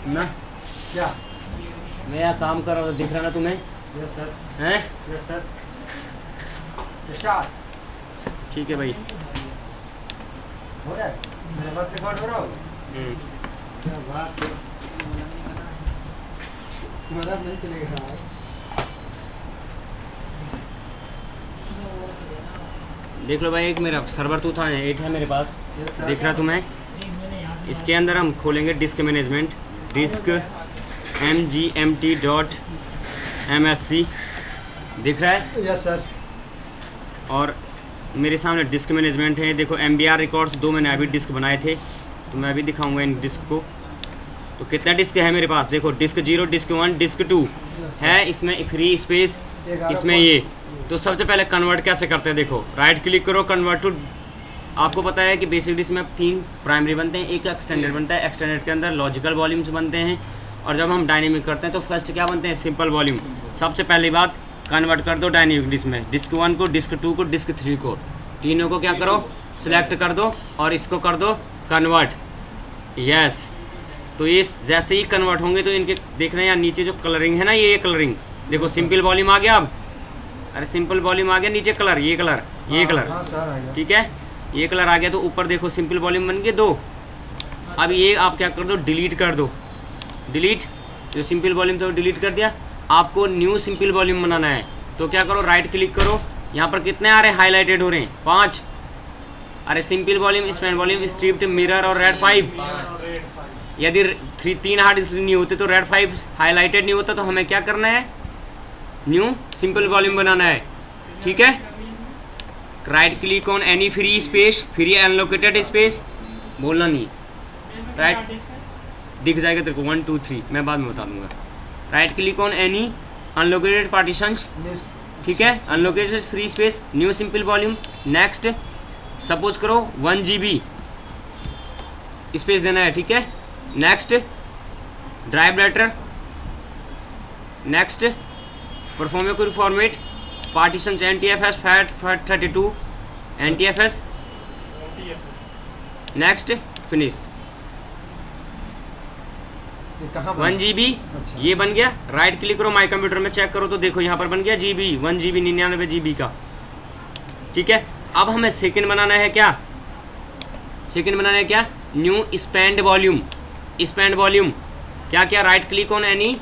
ना क्या? मैं यहाँ काम कर रहा हूँ, दिख रहा ना तुम्हें? Yes sir. हैं? Yes sir. स्टार्ट। ठीक है भाई। हो रहा है? मेरा बात रिकॉर्ड हो रहा होगा? क्या बात है। तुम्हारा नहीं चलेगा। देख लो भाई, एक मेरा सर्वर 2008 है मेरे पास, यस सर। दिख रहा तुम्हें? इसके अंदर हम खोलेंगे डिस्क मैनेजमेंट, डिस्क mgmt.msc, दिख रहा है? Yes sir. और मेरे सामने डिस्क मैनेजमेंट है। देखो MBR रिकॉर्ड्स 2 मैंने अभी डिस्क बनाए थे, तो मैं अभी दिखाऊंगा इन डिस्क को। तो कितना डिस्क है मेरे पास? देखो डिस्क 0, डिस्क 1, डिस्क 2 है। इसमें फ्री स्पेस, इसमें ये। तो सबसे पहले कन्वर्ट कैसे करते हैं, देखो राइट क्लिक करो, कन्वर्ट टू। आपको पता है कि बेसिक डिस्क में 3 प्राइमरी बनते हैं, एक एक्सटेंडेड बनता है। एक्सटेंडेड के अंदर लॉजिकल वॉल्यूम्स बनते हैं, और जब हम डायनेमिक करते हैं तो फर्स्ट क्या बनते हैं? Simple volume. सबसे पहली बात, कन्वर्ट कर दो डायनेमिक डिस्क में। डिस्क 1 को, डिस्क 2 को, डिस्क 3 को, तीनों को क्या करो? सिलेक्ट कर दो और इसको कर दो कन्वर्ट। यस। तो ये जैसे ही कन्वर्ट होंगे तो इनके देखना है, यहाँ नीचे जो कलरिंग है ना, ये कलरिंग देखो, सिंपल वॉल्यूम आ गया। अब अरे सिंपल वॉल्यूम आ गया, नीचे कलर, ये कलर, ये कलर, ठीक है, ये कलर आ गया। तो ऊपर देखो सिंपल वॉल्यूम बन गए 2। अब ये आप क्या कर दो? डिलीट कर दो। डिलीट, जो सिंपल वॉल्यूम था वो डिलीट कर दिया। आपको न्यू सिंपल वॉल्यूम बनाना है, तो क्या करो? राइट क्लिक करो। यहाँ पर कितने आ रहे हैं? हाईलाइटेड हो रहे हैं 5। अरे simple volume, span volume, striped, mirror और रेड 5। यदि 3 हार्ड डिस्क नहीं होते तो रेड 5 हाईलाइटेड नहीं होता, तो हमें क्या करना है? न्यू सिंपल वॉल्यूम बनाना है, ठीक है। Right click on any free space, free unallocated space, बोलना नहीं, राइट दिख जाएगा तेरे को 1 2 3, मैं बाद में बता दूंगा। Right click on any unallocated partitions, ठीक है, unallocated free space, new simple volume. Next, suppose करो 1 GB स्पेस देना है, ठीक है। Next, drive letter. Next, perform your format, partitions NTFS FAT32 NTFS। Next, finish. 1 GB ये बन गया। राइट क्लिक करो, माई कंप्यूटर में चेक करो तो देखो यहाँ पर बन गया GB, 1 GB 99 GB का, ठीक है। अब हमें सेकंड बनाना है क्या? सेकंड बनाना है क्या? New spanned volume. Spanned volume क्या क्या? Right click on any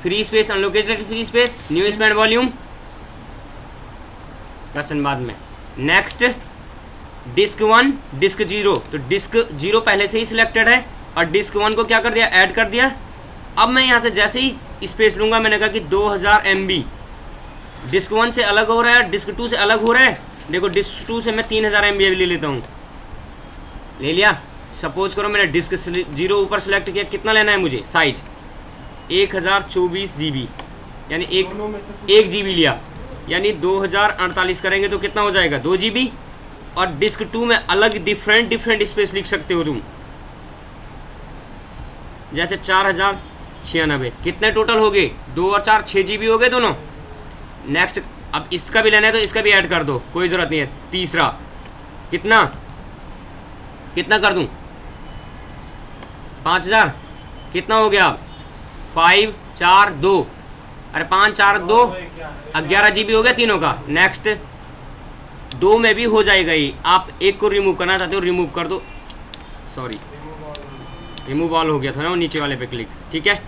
free space, unallocated free space, new spanned volume, question बाद में। नेक्स्ट, डिस्क 1, डिस्क 0, तो डिस्क 0 पहले से ही सिलेक्टेड है और डिस्क 1 को क्या कर दिया? ऐड कर दिया। अब मैं यहाँ से जैसे ही स्पेस लूँगा, मैंने कहा कि 2000 MB, डिस्क 1 से अलग हो रहा है, डिस्क 2 से अलग हो रहा है। देखो डिस्क 2 से मैं 3000 MB ले लेता हूँ, ले लिया। सपोज करो मैंने डिस्क 0 ऊपर सेलेक्ट किया, कितना लेना है मुझे? साइज 1024 GB, यानी 1 GB लिया, यानी 2048 करेंगे तो कितना हो जाएगा? 2 GB। और डिस्क 2 में अलग डिफरेंट स्पेस लिख सकते हो तुम, जैसे 4096। कितने टोटल हो गए? 2 और 4 6 GB हो गए दोनों। नेक्स्ट, अब इसका भी लेना है तो इसका भी ऐड कर दो, कोई ज़रूरत नहीं है। तीसरा, कितना कितना कर दूं? 5000। कितना हो गया? 5 4 2, अरे 5 4 2 11 GB हो गया तीनों का। नेक्स्ट, 2 में भी हो जाएगा ये। आप एक को रिमूव करना चाहते हो, रिमूव कर दो, सॉरी रिमूव ऑल हो गया था ना वो नीचे वाले पे क्लिक, ठीक है।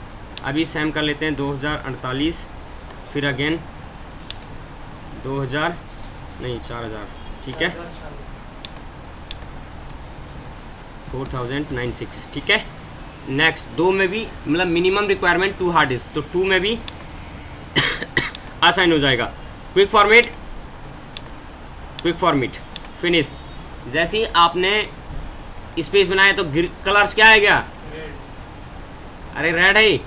अभी सेम कर लेते हैं 2048, फिर अगेन 2000 नहीं 4000, ठीक है, 4096, ठीक है। नेक्स्ट, 2 में भी मतलब मिनिमम रिक्वायरमेंट 2 हार्ड डिस्क, तो 2 में भी आसाइन हो जाएगा। Quick format, finish. जैसे ही आपने स्पेस बनाया तो कलर्स क्या है? क्या? अरे रेड है।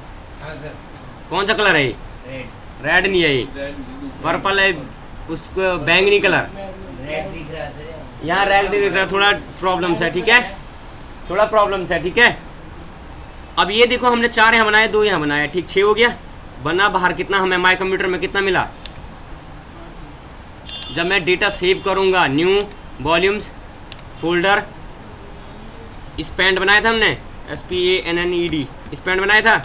कौन सा कलर है? रेड नहीं है, ये पर्पल है, उसको बैंगनी कलर। यहाँ रेड दिख रहा है, थोड़ा प्रॉब्लम्स है, ठीक है, थोड़ा प्रॉब्लम्स है, ठीक है। अब ये देखो हमने 4 यहाँ बनाए, 2 यहाँ बनाए, ठीक, 6 हो गया। बना बाहर कितना? हमें माई कंप्यूटर में कितना मिला? जब मैं डेटा सेव करूँगा, न्यू वॉल्यूम्स फोल्डर, स्पैंड बनाया था हमने, SPANNED स्पेंड बनाया था,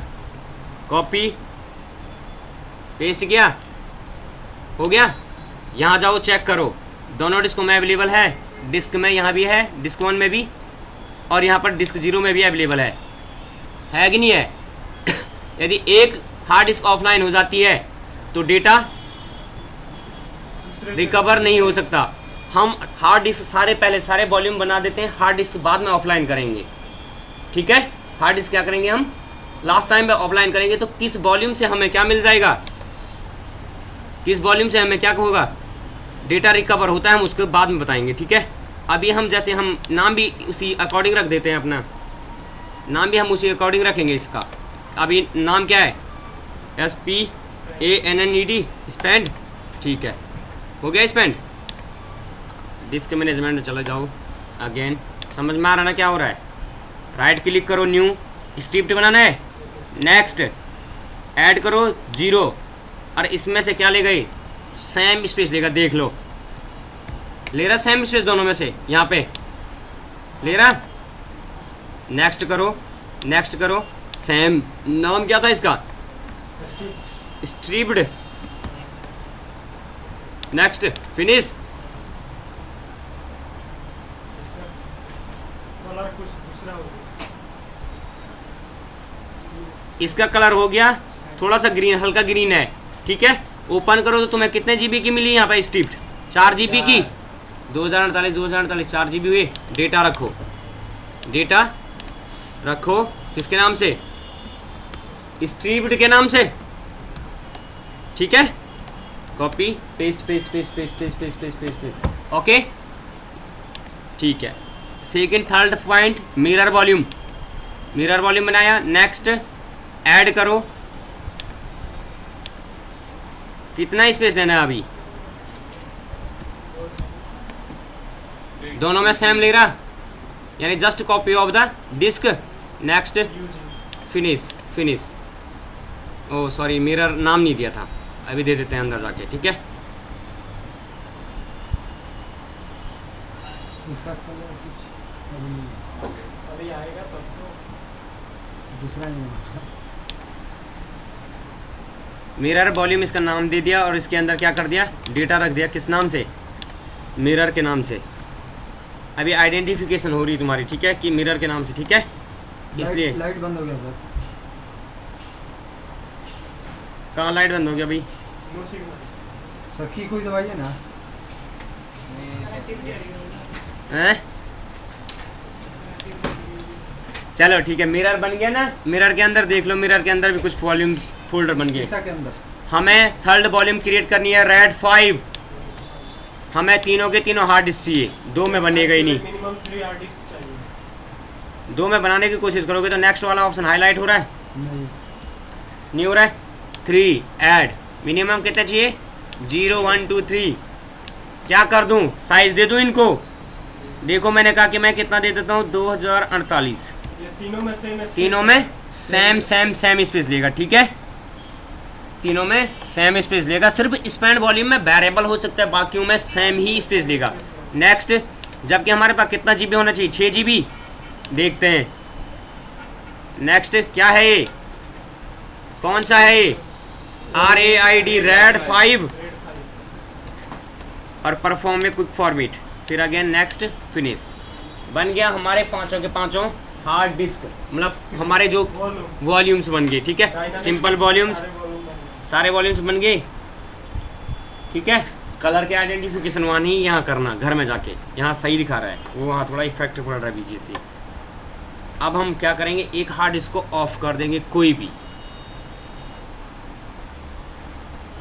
कॉपी पेस्ट किया, हो गया। यहाँ जाओ चेक करो दोनों डिस्क में अवेलेबल है, डिस्क में यहाँ भी है, डिस्क 1 में भी, और यहाँ पर डिस्क 0 में भी अवेलेबल है कि नहीं है? यदि एक हार्ड डिस्क ऑफलाइन हो जाती है तो डेटा रिकवर नहीं हो सकता। हम हार्ड डिस्क पहले सारे वॉल्यूम बना देते हैं, हार्ड डिस्क बाद में ऑफलाइन करेंगे, ठीक है? हार्ड डिस्क क्या करेंगे हम लास्ट टाइम में ऑफलाइन करेंगे। तो किस वॉल्यूम से हमें क्या मिल जाएगा, किस वॉल्यूम से हमें क्या होगा, डेटा रिकवर होता है, हम उसको बाद में बताएंगे, ठीक है? अभी हम जैसे हम नाम भी उसी अकॉर्डिंग रख देते हैं, अपना नाम भी हम उसी अकॉर्डिंग रखेंगे इसका। अभी नाम क्या है, SPANNED स्पेंड, ठीक है, हो गया स्पेंड। डिस्क मैनेजमेंट में चले जाओ अगेन, समझ में आ रहा ना क्या हो रहा है? राइट क्लिक करो, न्यू स्क्रिप्ट बनाना है, नेक्स्ट ऐड करो 0, और इसमें से क्या ले गए, सेम स्पेस लेगा, देख लो ले रहा सेम स्पेस दोनों में से, यहाँ पे ले रहा। नेक्स्ट करो, नेक्स्ट करो, सेम नाम क्या था इसका, स्ट्रिप्ड, नेक्स्ट फिनिश। इसका कलर हो गया थोड़ा सा ग्रीन, हल्का ग्रीन है, ठीक है? ओपन करो तो तुम्हें कितने GB की मिली यहाँ पे स्ट्रिप्ड, 4 GB की, 2048 4 GB हुए। डेटा रखो, डेटा रखो किसके नाम से, स्ट्रिप्ड के नाम से, ठीक है? Copy paste paste paste paste paste paste paste paste paste, okay, ठीक है। Second third point mirror volume, mirror volume बनाया, नेक्स्ट ऐड करो, कितना स्पेस लेना है अभी, दोनों में सेम ले रहा, यानी just copy of the disk, next finish, finish, oh sorry mirror नाम नहीं दिया था, अभी दे देते हैं अंदर जाके, ठीक है? इसका कलर कुछ अभी आएगा तब तो दूसरा नहीं होगा। मिरर वॉल्यूम इसका नाम दे दिया, और इसके अंदर क्या कर दिया, डेटा रख दिया, किस नाम से, मिरर के नाम से। अभी आइडेंटिफिकेशन हो रही तुम्हारी, ठीक है, कि मिरर के नाम से, ठीक है? इसलिए लाइट बंद हो गया सर, कहाँ लाइट बंद हो गया भाई? सर की कोई दवाई है ना? हैं? चलो ठीक है, मिरर बन गया ना। मिरर के अंदर देख लो, मिरर के अंदर भी कुछ वॉल्यूम फोल्डर बन गए। शीशा के अंदर हमें थर्ड वॉल्यूम क्रिएट करनी है, रेड 5। हमें तीनों के तीनों हार्ड डिस्क चाहिए, 2 में बनेगा ही नहीं, मिनिमम 3 हार्ड डिस्क चाहिए। 2 में बनाने की कोशिश करोगे तो नेक्स्ट वाला ऑप्शन हाईलाइट हो रहा है, नहीं हो रहा है। 3 ऐड, मिनिमम कितने चाहिए, 0 1 2 3। क्या कर दूं, साइज दे दूं इनको? देखो मैंने कहा कि मैं कितना दे देता हूँ, 2048। ये तीनों में सेम, तीनों में सेम सेम सेम स्पेस लेगा, ठीक है? तीनों में सेम स्पेस लेगा, सिर्फ स्पैन वॉल्यूम में वेरिएबल हो सकता है, बाकियों में सेम ही स्पेस लेगा। नेक्स्ट, जबकि हमारे पास कितना GB होना चाहिए, 6 GB। देखते हैं नेक्स्ट क्या है, ये कौन सा है, ये RAID रेड 5, और परफॉर्म में क्विक फॉर्मेट। फिर अगेन नेक्स्ट फिनिश। बन गया हमारे पांचों के पांचों हार्ड डिस्क, मतलब हमारे जो वॉल्यूम्स बन गए, ठीक है? सिंपल वॉल्यूम्स, सारे वॉल्यूम्स बन गए, ठीक है? कलर के आइडेंटिफिकेशन वहाँ नहीं यहाँ करना, घर में जाके, यहाँ सही दिखा रहा है, वो वहाँ थोड़ा इफेक्ट पड़ रहा है बीजी से। अब हम क्या करेंगे, एक हार्ड डिस्क को ऑफ कर देंगे, कोई भी,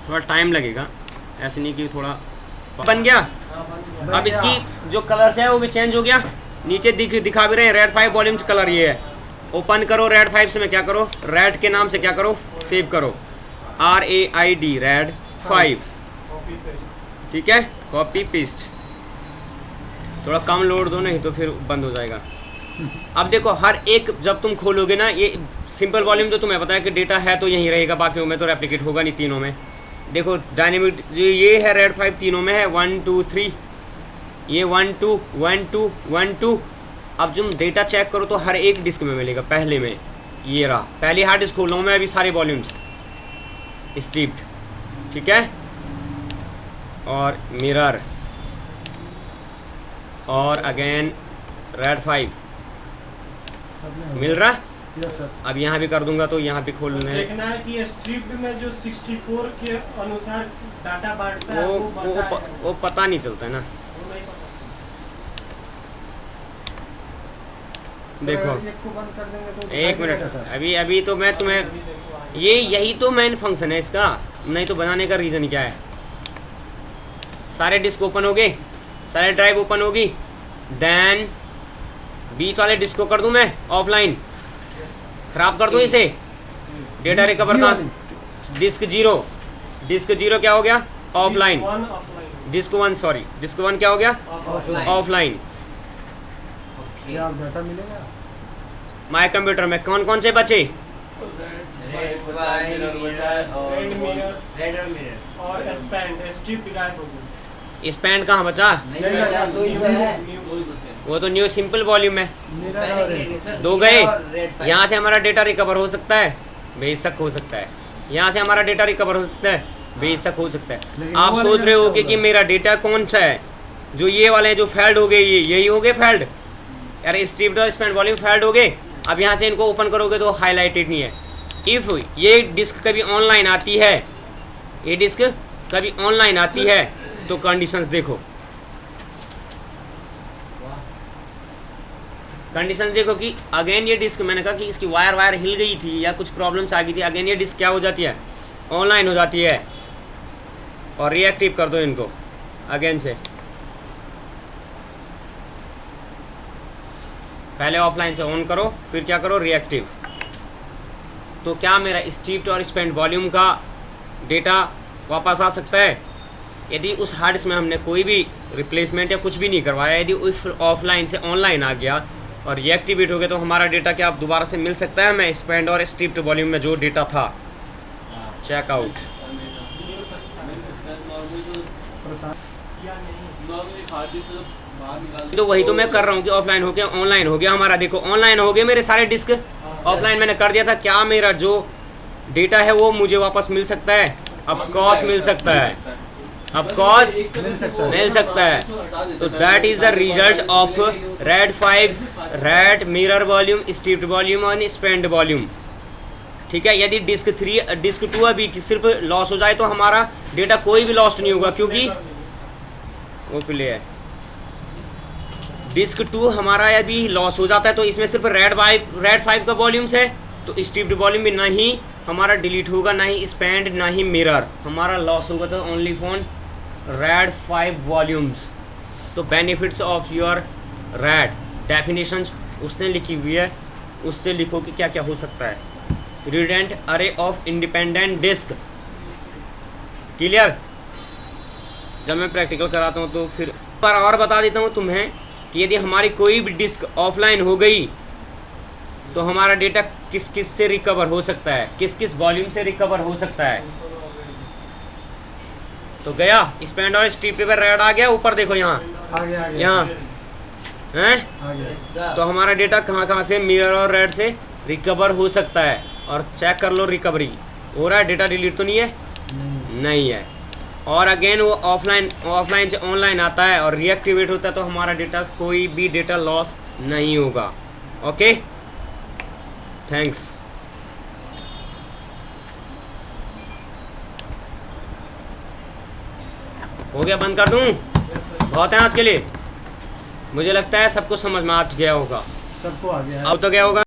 थोड़ा टाइम लगेगा, ऐसे नहीं कि थोड़ा बन गया। अब इसकी जो कलर्स है वो भी चेंज हो गया, नीचे दिखा भी रहे हैं रेड 5 वॉल्यूम्स कलर ये है। ओपन करो, रेड 5 से मैं क्या करो, रेड के नाम से क्या करो, सेव करो, RAID रेड 5, ठीक है? कॉपी पेस्ट, थोड़ा कम लोड दो, नहीं तो फिर बंद हो जाएगा। अब देखो हर एक जब तुम खोलोगे ना, ये सिंपल वॉल्यूम तो तुम्हें पता है कि डेटा है तो यहीं रहेगा, बाकियों में तो रेप्लिकेट होगा नहीं, तीनों में। देखो डायनेमिक जो ये है रेड 5 तीनों में है, 1 2 3, ये 1 2 1 2 1 2, अब जो डेटा चेक करो तो हर एक डिस्क में मिलेगा। पहले में ये रहा, पहली हार्ड डिस्क खोल रहा हूँ मैं अभी, सारे वॉल्यूम्स स्ट्रिप्ड, ठीक है। और मिरर और अगेन रेड 5 सब में मिल रहा। Yes sir. अब यहाँ भी कर दूंगा तो यहाँ भी खोलना है। देखना है कि स्ट्रिप्ड में जो 64 के अनुसार डाटा बांटता है वो बता है। वो पता नहीं चलता है ना। वो नहीं पता। देखो एक को बंद कर देंगे तो एक दिखाई मिनट, नहीं देता। अभी अभी तो मैं तुम्हें, अभी देखो आगे। ये यही तो मेन फंक्शन है इसका, नहीं तो बनाने का रीज़न क्या है। सारे डिस्क ओपन हो गए, सारे ड्राइव ओपन होगी, देन बीच वाले डिस्क को कर दूं मैं ऑफलाइन, खराब कर दूं इसे, डेटा रिकवर का। डिस्क जीरो क्या हो गया, offline. This one offline। Disk 1 sorry, disk 1 क्या हो गया, Offline। ऑफलाइन। क्या डाटा मिलेगा? माय कंप्यूटर में कौन कौन से बचे, रेड फाइल मिरर और Red mirror। रेड और मिरर और स्पैंड स्ट्रिप्ड गायब हो गई। स्पैन कहाँ बचा, नहीं नहीं, बचा, दो ही तो है। न्यू वो तो न्यू सिंपल वॉल्यूम है, मिरर और रेड। दो गए। यहाँ से हमारा डेटा रिकवर हो सकता है, बेशक हो सकता है। यहाँ से हमारा डेटा रिकवर हो सकता है, बेशक हो सकता है। लेकिन आप वो वाले सोच में रहे क्या होगे कि होगा? मेरा डेटा कौन सा है, जो ये वाले हैं जो फेल्ड हो गए, ये यही हो गए फेल्ड। अरे स्ट्रिप्ड और स्पैन वॉल्यूम फेल्ड हो गए। अब यहाँ से इनको ओपन करोगे तो हाईलाइटेड नहीं है। इफ़ ये डिस्क कभी ऑनलाइन आती है, ये डिस्क कभी ऑनलाइन आती है तो कंडीशंस देखो, कंडीशन देखो कि अगेन ये डिस्क, मैंने कहा कि इसकी वायर हिल गई थी या कुछ प्रॉब्लम्स आ गई थी, अगेन ये डिस्क क्या हो जाती है, ऑनलाइन हो जाती है। और रिएक्टिव कर दो इनको अगेन से, पहले ऑफलाइन से ऑन करो, फिर क्या करो, रिएक्टिव। तो क्या मेरा स्ट्रिप्ड और स्पेंड वॉल्यूम का डेटा वापस आ सकता है यदि उस हार्ड डिस्क में हमने कोई भी रिप्लेसमेंट या कुछ भी नहीं करवाया। यदि उस ऑफलाइन से ऑनलाइन आ गया और रिएक्टिवेट हो गया तो हमारा डेटा क्या अब दोबारा से मिल सकता है हमें, स्पेंड और स्ट्रिप्ड वॉल्यूम में जो डेटा था। चेकआउट या नहीं। तो वही तो मैं कर रहा हूँ कि ऑफलाइन हो गया ऑनलाइन हो गया हमारा। देखो ऑनलाइन हो गए मेरे सारे डिस्क, ऑफलाइन मैंने कर दिया था। क्या मेरा जो डेटा है वो मुझे वापस मिल सकता है, अब कॉस मिल सकता है, अब कॉस मिल सकता है। तो that is the result of RAID 5, RAID mirror volume, striped volume और स्पेंड वॉल्यूम। ठीक है, यदि डिस्क 3 डिस्क 2 अभी सिर्फ लॉस हो जाए तो हमारा डेटा कोई भी लॉस्ट नहीं होगा, क्योंकि वो प्ले है। डिस्क 2 हमारा यदि लॉस हो जाता है तो इसमें सिर्फ रेड 5 का वॉल्यूम्स है, तो स्ट्रिप्ड वॉल्यूम भी नहीं हमारा डिलीट होगा, ना ही स्पेंड ना ही मिरर हमारा लॉस होगा, तो ओनली फॉर रेड 5 वॉल्यूम्स। तो benefits of your red definitions उसने लिखी हुई है, उससे लिखो कि क्या क्या हो सकता है। रिडेंट अरे ऑफ इंडिपेंडेंट डिस्क, क्लियर। जब मैं प्रैक्टिकल कराता हूँ तो फिर पर और बता देता हूँ तुम्हें कि यदि हमारी कोई भी डिस्क ऑफलाइन हो गई तो हमारा डेटा किस किस से रिकवर हो सकता है, किस किस वॉल्यूम से रिकवर हो सकता है। तो गया स्पेंड और स्ट्रिप्ड पे रेड आ गया, ऊपर देखो यहाँ आ गया यहाँ हैं, आ गया। तो हमारा डेटा कहाँ कहाँ से मिरर और रेड से रिकवर हो सकता है। और चेक कर लो रिकवरी हो रहा है, डेटा डिलीट तो नहीं है, नहीं है। और अगेन वो ऑफलाइन से ऑनलाइन आता है और रीएक्टिवेट होता है तो हमारा डेटा कोई भी डेटा लॉस नहीं होगा। Okay, thanks. हो गया, बंद कर दूं? बहुत है आज के लिए। मुझे लगता है सबको समझ में आ गया होगा, सबको आ गया है। अब तो क्या होगा।